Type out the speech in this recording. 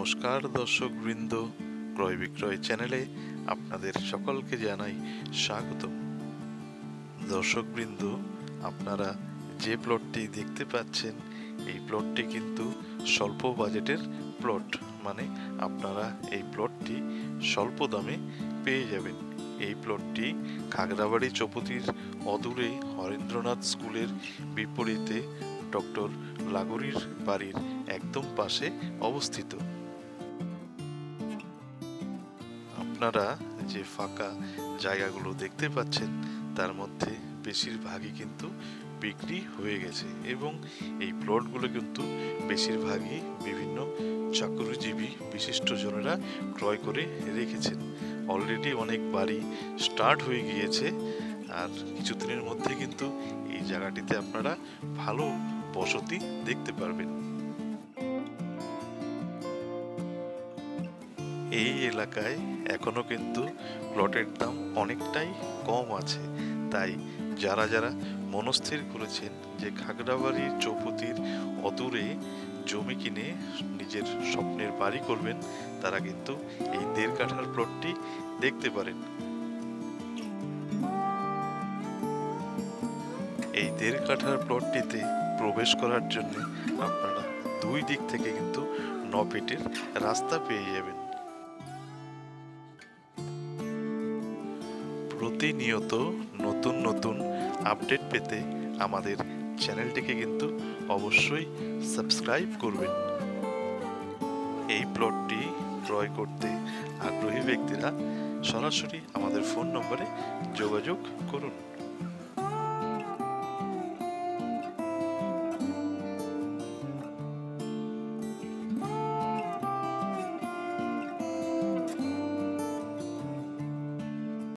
নমস্কার দর্শক বৃন্দ, ক্রয় বিক্রয় চ্যানেলে আপনাদের সকলকে জানাই স্বাগত। দর্শক বৃন্দ, আপনারা যে প্লটটি দেখতে পাচ্ছেন এই প্লটটি কিন্তু স্বল্প বাজেটের প্লট, মানে আপনারা এই প্লটটি স্বল্প দামে পেয়ে যাবেন। এই প্লটটি খাগড়াবাড়ি চৌপতির অদূরে হরেন্দ্রনাথ স্কুলের বিপরীতে ডক্টর লাগোরির বাড়ির একদম পাশে অবস্থিত। আপনারা যে ফাঁকা জায়গাগুলো দেখতে পাচ্ছেন তার মধ্যে বেশিরভাগই কিন্তু বিক্রি হয়ে গেছে এবং এই প্লটগুলো কিন্তু বেশিরভাগই বিভিন্ন চাকরিজীবী বিশিষ্টজনেরা ক্রয় করে রেখেছেন। অলরেডি অনেক বাড়ি স্টার্ট হয়ে গিয়েছে, আর কিছুদিনের মধ্যে কিন্তু এই জায়গাটিতে আপনারা ভালো বসতি দেখতে পারবেন। এই এলাকায় এখনো কিন্তু প্লটের দাম অনেকটাই কম আছে, তাই যারা যারা মনস্থির করেছেন যে খাগড়াবাড়ির চৌপতির অদূরে জমি কিনে নিজের স্বপ্নের বাড়ি করবেন, তারা কিন্তু এই 1.5 কাঠার প্লটটি দেখতে পারেন। এই 1.5 কাঠার প্লটটিতে প্রবেশ করার জন্য আপনারা দুই দিক থেকে কিন্তু 9 ফিটের রাস্তা পেয়ে যাবেন। প্রতিনিয়ত নতুন নতুন আপডেট পেতে আমাদের চ্যানেলটিকে কিন্তু অবশ্যই সাবস্ক্রাইব করবেন। এই প্লটটি ক্রয় করতে আগ্রহী ব্যক্তিরা সরাসরি আমাদের ফোন নম্বরে যোগাযোগ করুন।